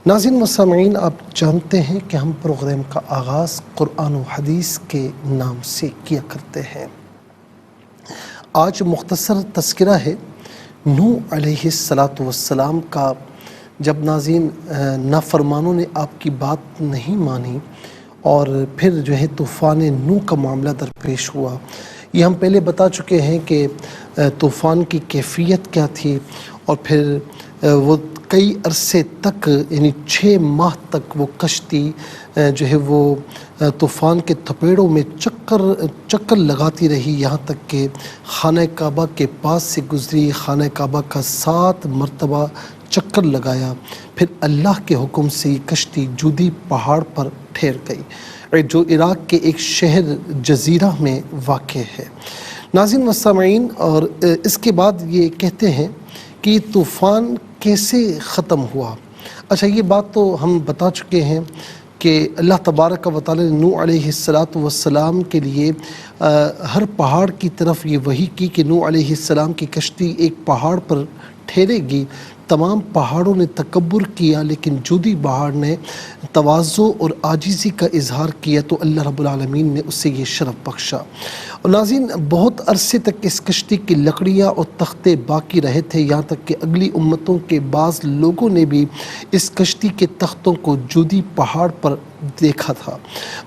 ناظرین و سامعین، آپ جانتے ہیں کہ ہم پروگرام کا آغاز قرآن و حدیث کے نام سے کیا کرتے ہیں۔ آج مختصر تذکرہ ہے نوح علیہ السلام کا، جب ناظرین نافرمانوں نے آپ کی بات نہیں مانی اور پھر طوفان نوح کا معاملہ درپیش ہوا۔ یہ ہم پہلے بتا چکے ہیں کہ طوفان کی کیفیت کیا تھی، اور پھر وہ کئی عرصے تک یعنی 6 ماہ تک وہ کشتی وہ طوفان کے تھپیڑوں میں چکر لگاتی رہی، یہاں تک کہ خانہ کعبہ کے پاس سے گزری، خانہ کعبہ کا 7 مرتبہ چکر لگایا، پھر اللہ کے حکم سے یہ کشتی جودی پہاڑ پر ٹھہر گئی، جو عراق کے ایک شہر جزیرہ میں واقع ہے۔ ناظرین و سامعین، اور اس کے بعد یہ کہتے ہیں کہ یہ طوفان کیسے ختم ہوا۔ اچھا، یہ بات تو ہم بتا چکے ہیں کہ اللہ تبارک و تعالی نے نوح علیہ السلام کے لیے ہر پہاڑ کی طرف یہ وحی کی کہ نوح علیہ السلام کی کشتی ایک پہاڑ پر ٹھہرے گی۔ تمام پہاڑوں نے تکبر کیا، لیکن جودی پہاڑ نے تواضع اور عاجزی کا اظہار کیا تو اللہ رب العالمین نے اسے یہ شرف بخشا۔ اور ناظرین، بہت عرصے تک اس کشتی کی لکڑیاں اور تختے باقی رہے تھے، یہاں تک کہ اگلی امتوں کے بعض لوگوں نے بھی اس کشتی کے تختوں کو جودی پہاڑ پر دیکھا تھا۔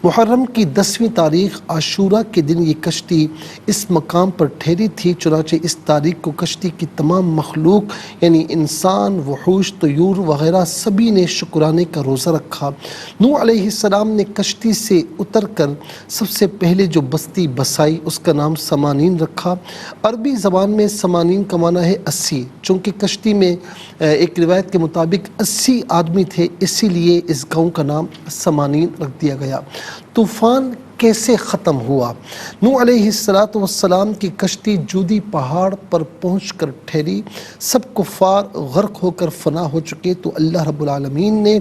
محرم کی 10ویں تاریخ عاشورہ کے دن یہ کشتی اس مقام پر ٹھہری تھی، چنانچہ اس تاریخ کو کشتی کی تمام مخلوق یعنی انسان، وحوش، طیور وغیرہ سبھی نے شکرانے کا روزہ رکھا۔ نوح علیہ السلام نے کشتی سے اتر کر سب سے پہلے جو بستی بسائی اس کا نام سمانین رکھا۔ عربی زبان میں سمانین کا معنی ہے 80، چونکہ کشتی میں ایک روایت کے مطابق 80 آدمی تھے، اسی لیے اس گاؤں کا نام سمانین رکھ دیا گیا۔ طوفان کیسے ختم ہوا؟ نوح علیہ السلام کی کشتی جودی پہاڑ پر پہنچ کر ٹھہری، سب کفار غرق ہو کر فنا ہو چکے تو اللہ رب العالمین نے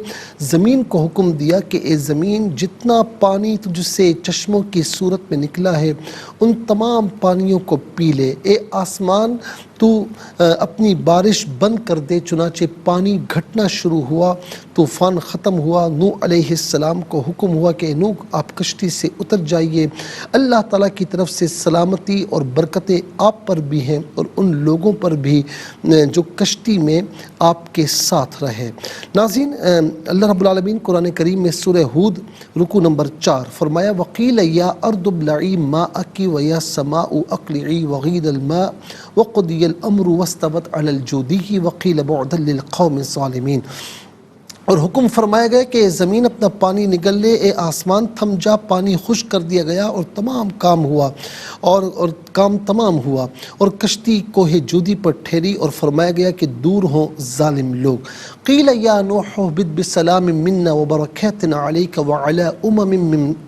زمین کو حکم دیا کہ اے زمین، جتنا پانی تجھ سے چشموں کی صورت میں نکلا ہے ان تمام پانیوں کو پی لے۔ اے آسمان، تو اپنی بارش بند کر دے۔ چنانچہ پانی گھٹنا شروع ہوا، طوفان ختم ہوا۔ نوح علیہ السلام کو حکم ہوا کہ نوح، آپ کشتی سے اتر جائیے، اللہ تعالیٰ کی طرف سے سلامتی اور برکتیں آپ پر بھی ہیں اور ان لوگوں پر بھی جو کشتی میں آپ کے ساتھ رہے۔ ناظرین، اللہ رب العالمین قرآن کریم میں سورہ ہود رکوع نمبر 4 فرمایا، وَقِيلَ يَا أَرْضُ ابْلَعِي مَاءَكِ وَيَا السَّمَاءُ أَقْلِعِي وَغِيضَ الْمَاءُ وَقُضِيَ الْأَمْرُ وَاسْتَوَتْ عَلَى الْجُودِيِّ وَقِيلَ بُعْدًا لِلْقَوْمِ الظَّالِمِينَ۔ اور حکم فرمایا گیا کہ زمین اپنا پانی نگل لے، اے آسمان تھم جا، پانی خشک کر دیا گیا اور تمام کام ہوا اور کام تمام ہوا، اور کشتی کوہ جودی پر ٹھہری، اور فرمایا گیا کہ دور ہوں ظالم لوگ۔ قیل یا نوح اہبط بسلام منا وبرکات علیک وعلی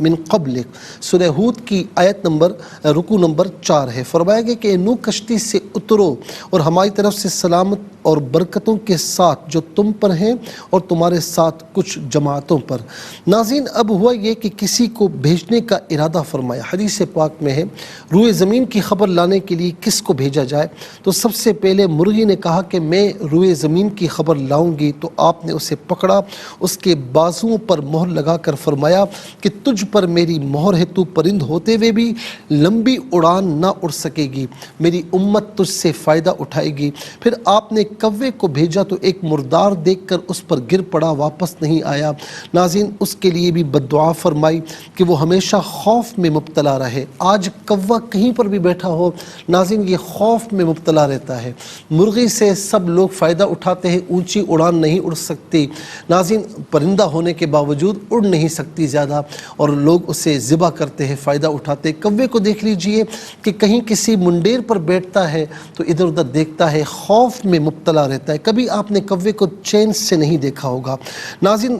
من قبلک۔ سورہ ہود کی آیت نمبر رکوع نمبر 4 ہے۔ فرمایا گیا کہ نوح کشتی سے اترو اور ہماری طرف سے سلامت اور برکتوں کے ساتھ جو تم پر ہیں اور تمہارے ساتھ کچھ جماعتوں پر۔ ناظرین، اب ہوا یہ کہ کسی کو بھیجنے کا ارادہ فرمایا۔ حدیث پاک میں ہے روئے زمین کی خبر لانے کے لیے کس کو بھیجا جائے، تو سب سے پہلے مرغی نے کہا کہ میں روئے زمین کی خبر لاؤں گی، تو آپ نے اسے پکڑا، اس کے بازوؤں پر مہر لگا کر فرمایا کہ تجھ پر میری مہر ہے، تو پرند ہوتے ہوئے بھی لمبی اڑان نہ اڑ سکے گی، میری امت تجھ سے فائدہ اٹھائے گی۔ پھر آپ نے کوے کو بھیجا تو ایک مردار دیکھ کر اس پر گر پڑا، واپس نہیں آیا۔ ناظرین، اس کے لیے بھی بد دعا فرمائی کہ وہ ہمیشہ خوف میں مبتلا رہے۔ آج کوا کہیں پر بھی بیٹھا ہو ناظرین، یہ خوف میں مبتلا رہتا ہے۔ مرغی سے سب لوگ فائدہ اٹھاتے ہیں، اونچی اڑان نہیں اڑ سکتی ناظرین، پرندہ ہونے کے باوجود اڑ نہیں سکتی زیادہ، اور لوگ اسے ذبح کرتے ہیں، فائدہ اٹھاتے ہیں۔ کوے کو دیکھ لیجئے کہ کہیں کسی منڈیر پر بیٹھتا ہے تو ادھر ادھر دیکھتا ہے، خوف میں مبتلا رہتا ہے۔ کبھی آپ نے کوے کو چین سے نہیں دیکھا ہوگا۔ ناظرین،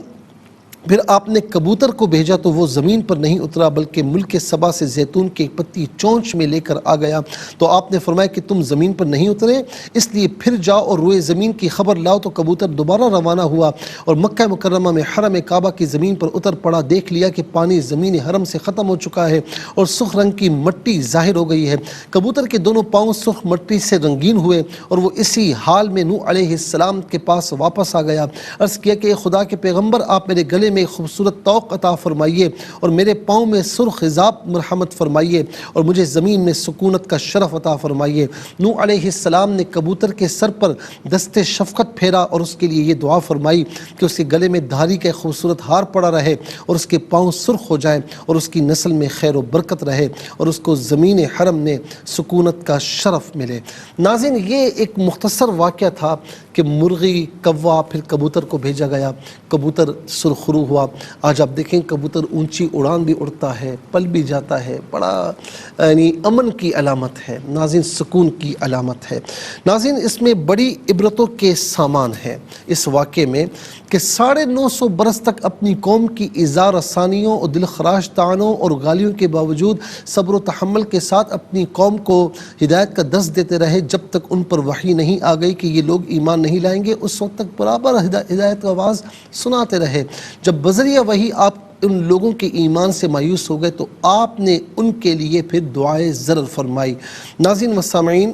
پھر آپ نے کبوتر کو بھیجا تو وہ زمین پر نہیں اترا بلکہ ملک سبا سے زیتون کی ایک پتی چونچ میں لے کر آ گیا، تو آپ نے فرمایا کہ تم زمین پر نہیں اترے، اس لیے پھر جاؤ اور روئے زمین کی خبر لاؤ۔ تو کبوتر دوبارہ روانہ ہوا اور مکہ مکرمہ میں حرم کعبہ کی زمین پر اتر پڑا، دیکھ لیا کہ پانی زمین حرم سے ختم ہو چکا ہے اور سرخ رنگ کی مٹی ظاہر ہو گئی ہے۔ کبوتر کے دونوں پاؤں سرخ مٹی سے رنگین ہوئے اور وہ اسی حال میں نوح علیہ السلام کے پاس واپس آ گیا۔ عرض کیا کہ اے خدا کے پیغمبر، آپ میرے گلے میں خوبصورت طوق عطا فرمائیے اور میرے پاؤں میں سرخ عذاب مرحمت فرمائیے اور مجھے زمین میں سکونت کا شرف عطا فرمائیے۔ نوح علیہ السلام نے کبوتر کے سر پر دست شفقت پھیرا اور اس کے لیے یہ دعا فرمائی کہ اس کے گلے میں دھاری کا خوبصورت ہار پڑا رہے اور اس کے پاؤں سرخ ہو جائیں اور اس کی نسل میں خیر و برکت رہے اور اس کو زمین حرم میں سکونت کا شرف ملے۔ ناظرین، یہ ایک مختصر واقعہ تھا کہ مرغی، کوا، پھر کبوتر کو بھیجا گیا، کبوتر سرخرو ہوا۔ آج آپ دیکھیں کبوتر اونچی اڑان بھی اڑتا ہے، پل بھی جاتا ہے، بڑا یعنی امن کی علامت ہے ناظرین، سکون کی علامت ہے ناظرین۔ اس میں بڑی عبرتوں کے سامان ہے اس واقعے میں کہ 950 برس تک اپنی قوم کی ایذا رسانیوں اور دلخراش طعنوں اور گالیوں کے باوجود صبر و تحمل کے ساتھ اپنی قوم کو ہدایت کا درس دیتے رہے، جب تک ان پر وحی نہیں آ گئی کہ یہ لوگ ایمان نہیں لائیں گے، اس وقت تک برابر ہدایت کا آواز سناتے رہے۔ جب بذریعہ وحی آپ ان لوگوں کے ایمان سے مایوس ہو گئے تو آپ نے ان کے لیے پھر دعائے ضرر فرمائی۔ ناظرین و سامعین،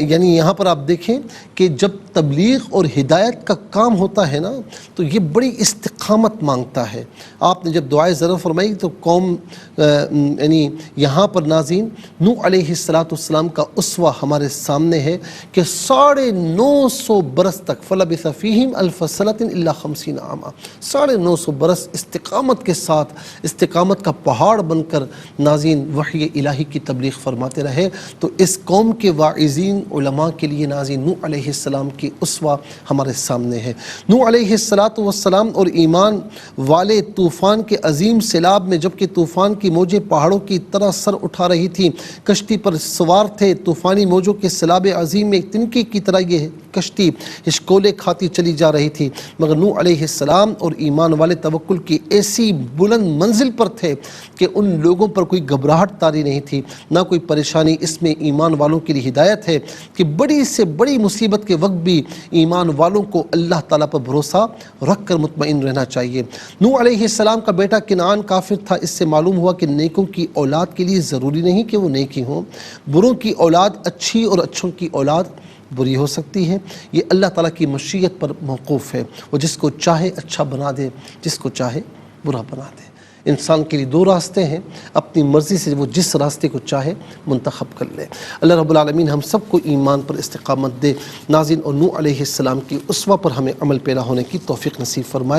یعنی یہاں پر آپ دیکھیں کہ جب تبلیغ اور ہدایت کا کام ہوتا ہے نا تو یہ بڑی استقامت مانگتا ہے۔ آپ نے جب دعائے ضرر فرمائی تو قوم یعنی یہاں پر ناظرین نوح علیہ السلام کا اسوہ ہمارے سامنے ہے کہ 950 برس تک فَلَبِثَ فِيهِمْ أَلْفَ سَنَةٍ إِلَّا 50 عاما، 950 برس استقامت کے ساتھ، استقامت کا پہاڑ بن کر ناظرین وحی الہی کی تبلیغ فرماتے رہے۔ تو اس قوم کے واعظین علماء کے لیے ناظرین نوح علیہ السلام کی اسوہ ہمارے سامنے ہے۔ نوح علیہ السلام اور ایمان والے طوفان کے عظیم سیلاب میں جبکہ طوفان کی موجیں پہاڑوں کی طرح سر اٹھا رہی تھیں، کشتی پر سوار تھے، طوفانی موجوں کے سیلاب عظیم میں ایک تنکی کی طرح یہ کشتی ہچکولے کھاتی چلی جا رہی تھی، مگر نوح علیہ السلام اور ایمان والے توکل کی ایسی بلند منزل پر تھے کہ ان لوگوں پر کوئی گھبراہٹ طاری نہیں تھی، نہ کوئی پریشانی۔ اس میں ایمان والوں کے لیے ہدایت ہے کہ بڑی سے بڑی مصیبت کے وقت بھی ایمان والوں کو اللہ تعالیٰ پر بھروسہ رکھ کر مطمئن رہنا چاہیے۔ نوح علیہ السلام کا بیٹا کنعان کافر تھا، اس سے معلوم ہوا کہ نیکوں کی اولاد کے لیے ضروری نہیں کہ وہ نیکی ہوں، بروں کی اولاد اچھی اور اچھوں کی اولاد بری ہو سکتی ہے۔ یہ اللہ تعالیٰ کی مشیت پر موقوف ہے، وہ جس کو چاہے اچھا بنا دے، جس کو چاہے برا بنا دے۔ انسان کے لیے 2 راستے ہیں، اپنی مرضی سے وہ جس راستے کو چاہے منتخب کر لے۔ اللہ رب العالمین ہم سب کو ایمان پر استقامت دے ناظرین، اور نوح علیہ السلام کی اسوہ پر ہمیں عمل پیرا ہونے کی توفیق نصیب فرمائے۔